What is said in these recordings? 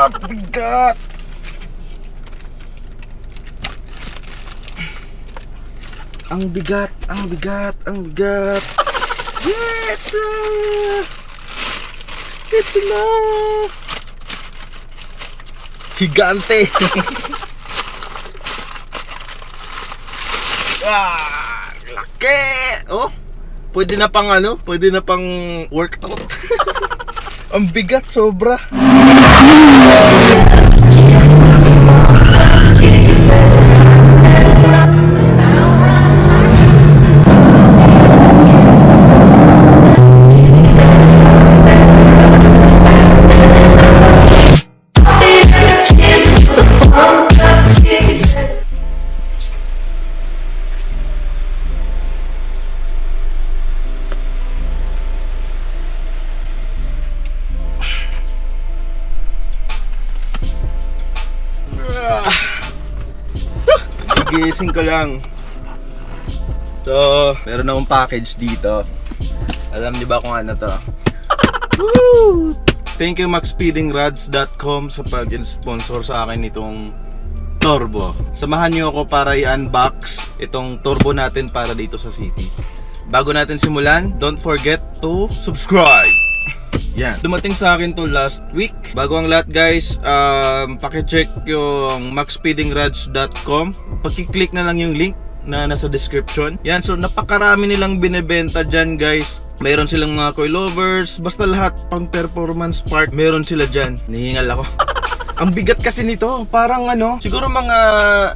Bigat! Ang bigat, ang bigat, ang bigat. Ito! Ito na! Higante! Laki! Oh! Pwede na pang ano? Pwede na pang workout. Ang bigat, sobra. Gising ko lang. So, meron akong package dito. Alam niyo ba kung ano to? Woo! Thank you maxspeedingrods.com sa pag-sponsor sa akin itong turbo. Samahan niyo ako para i-unbox itong turbo natin para dito sa city. Bago natin simulan, don't forget to subscribe. Yan. Dumating sa akin to last week. Bago ang lahat guys, paki-check yung maxspeedingrods.com. Paki-click na lang yung link na nasa description. Yan, so napakarami nilang binebenta dyan guys. Meron silang mga coilovers, basta lahat pang performance part, meron sila dyan. Nihingal ako. Ang bigat kasi nito, parang ano, siguro mga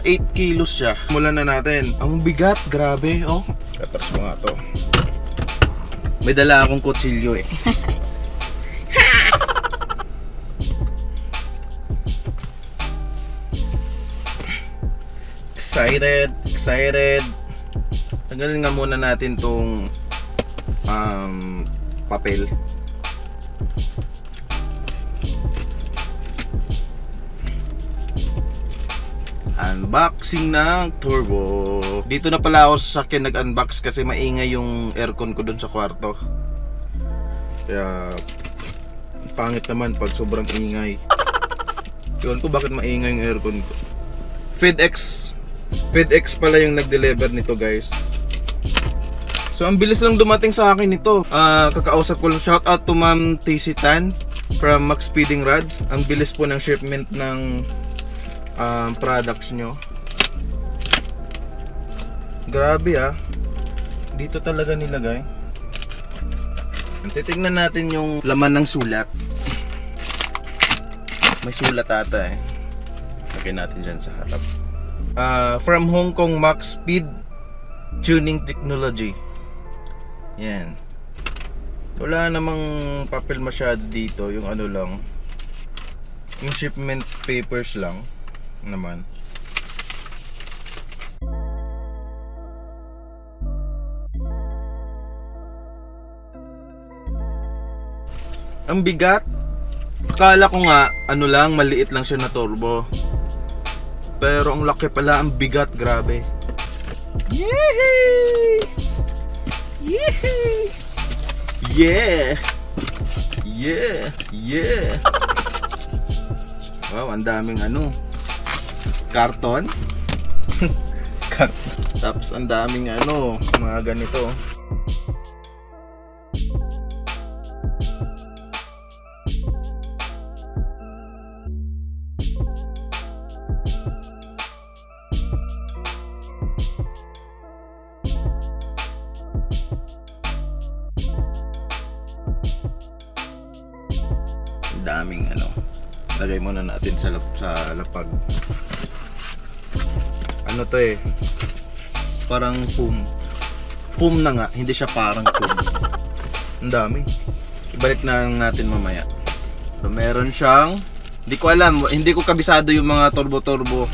8 kilos siya. Simulan na natin. Ang bigat, grabe. Oh, katras mo nga to. May dala akong kutsilyo eh. Excited. Tanggalin nga muna natin tong papel. Unboxing ng turbo. Dito na pala ako sa sasakyan nag-unbox kasi maingay yung aircon ko dun sa kwarto. Kaya pangit naman pag sobrang ingay. Yun ko bakit maingay yung aircon ko. FedEx pala yung nag-deliver nito guys. So ang bilis lang dumating sa akin nito. Kakausap ko lang, shout out to Ma'am Tisitan from Max Speeding Rods. Ang bilis po ng shipment ng products nyo. Grabe ah. Dito talaga nilagay. Titignan natin yung laman ng sulat. May sulat ata eh. Lagyan natin dyan sa harap. From Hong Kong Max Speed Tuning Technology. Yan. Wala namang papel masyado dito. Yung ano lang, yung shipment papers lang naman. Ang bigat. Akala ko nga ano lang, maliit lang siya na turbo. Pero ang laki pala, ang bigat, grabe. Yehey! Yehey! Yeah! Yeah! Yeah! Wow, ang daming ano, karton. Tapos ang daming ano, mga ganito. Daming ano. Lagay muna natin sa lapag. Ano to eh? Parang foam. Foam na nga, hindi siya parang foam. Ang dami. Ibalik na lang natin mamaya. So meron siyang, hindi ko alam, hindi ko kabisado yung mga turbo-turbo.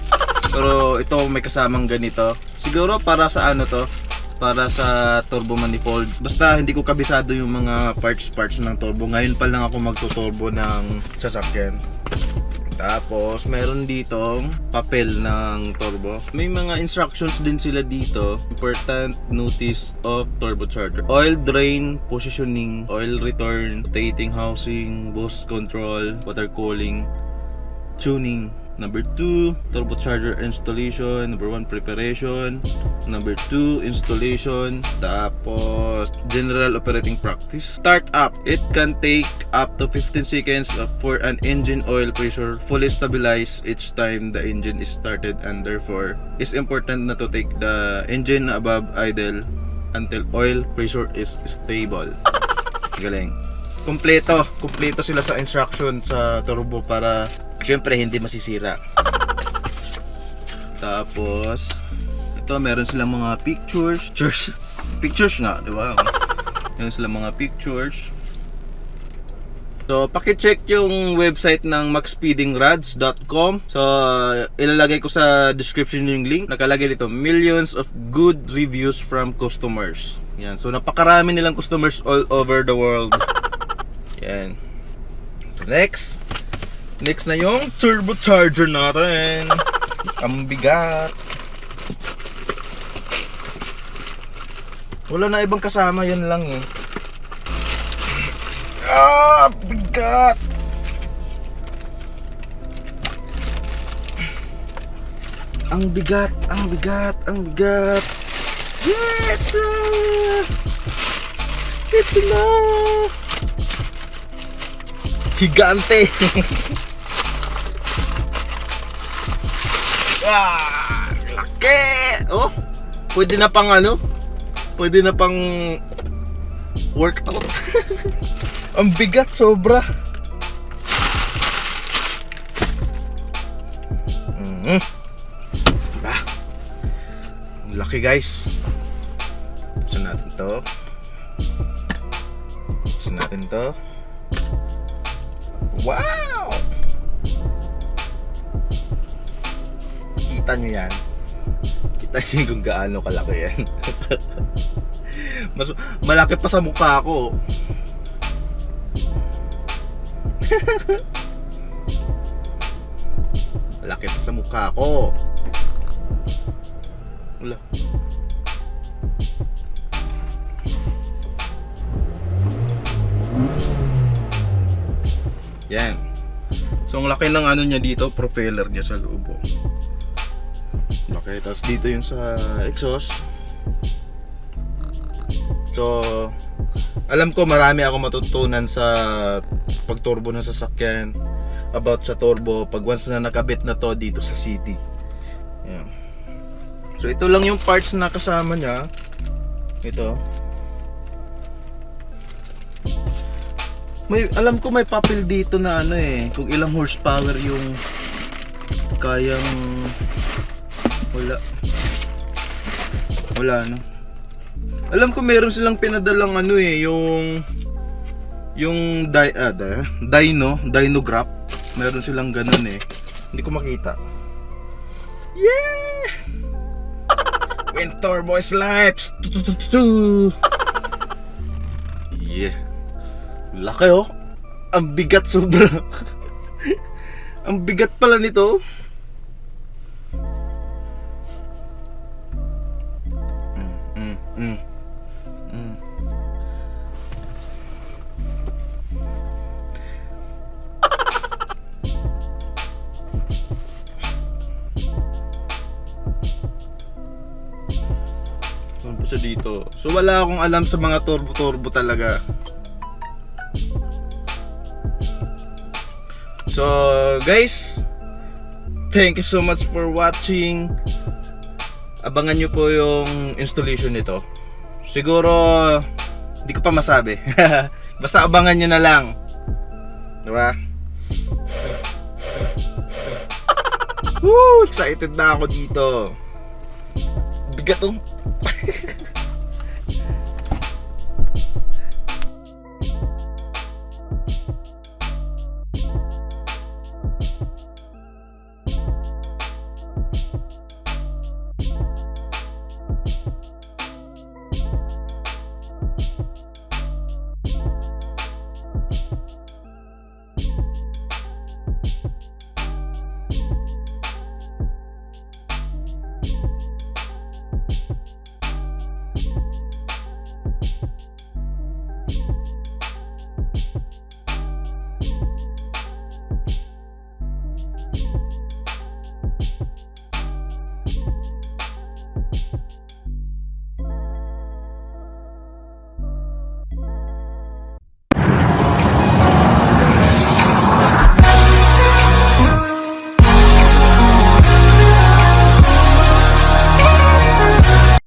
Pero ito may kasamang ganito. Siguro para sa ano to? Para sa turbo manifold. Basta hindi ko kabisado yung mga parts ng turbo. Ngayon pa lang ako magtuturbo ng sasakyan. Tapos meron ditong papel ng turbo. May mga instructions din sila dito. Important notice of turbocharger: oil drain, positioning, oil return, rotating housing, boost control, water cooling. tuning. Number 2, turbocharger installation. Number 1, preparation. Number 2, installation. Tapos, general operating practice. Start up. It can take up to 15 seconds for an engine oil pressure fully stabilize each time the engine is started, and therefore, it's important na to take the engine above idle until oil pressure is stable. Galing. Kumpleto sila sa instruction sa turbo para syempre hindi masisira. Tapos ito meron silang mga pictures nga, di ba? Meron silang mga pictures. So, paki-check yung website ng maxspeedingrods.com. So, ilalagay ko sa description yung link. Nakalagay dito, millions of good reviews from customers. Yan. So, napakarami nilang customers all over the world. Yan. So, next na yung turbocharger natin. Ang bigat. Wala na ibang kasama, yun lang eh. Bigat. Ang bigat. Ito na. Higante. Laki. Oh, pwede na pang workout. Ang bigat, sobra. Ang laki, guys. Buksan natin to. Wow! Kita nyo yan? Kita nyo kung gaano kalaki yan. Mas malaki pa sa mukha ko. Malaki pa sa mukha ko. Wala. Yan. So ang laki ng ano niya dito, propeller niya sa loob. Laki. Tapos dito yung sa exhaust. So alam ko marami ako matutunan sa pagturbo ng sasakyan about sa turbo pag once na nakabit na to dito sa city. Yan. So ito lang yung parts na kasama niya. Ito. Alam ko may papel dito na ano eh, kung ilang horsepower yung kayang wala no. Alam ko meron silang pinadalang ano eh, yung dyno graph. Meron silang ganun eh. Hindi ko makita. Yeah! When turbo is life. Yeah. Laki oh. Ang bigat sobra. Ang bigat pala nito. Dito. So wala akong alam sa mga turbo talaga. So guys, thank you so much for watching. Abangan nyo po yung installation nito. Siguro hindi ko pa masabi. Basta abangan nyo na lang. Diba? Woo! Excited na ako dito. Bigat oh.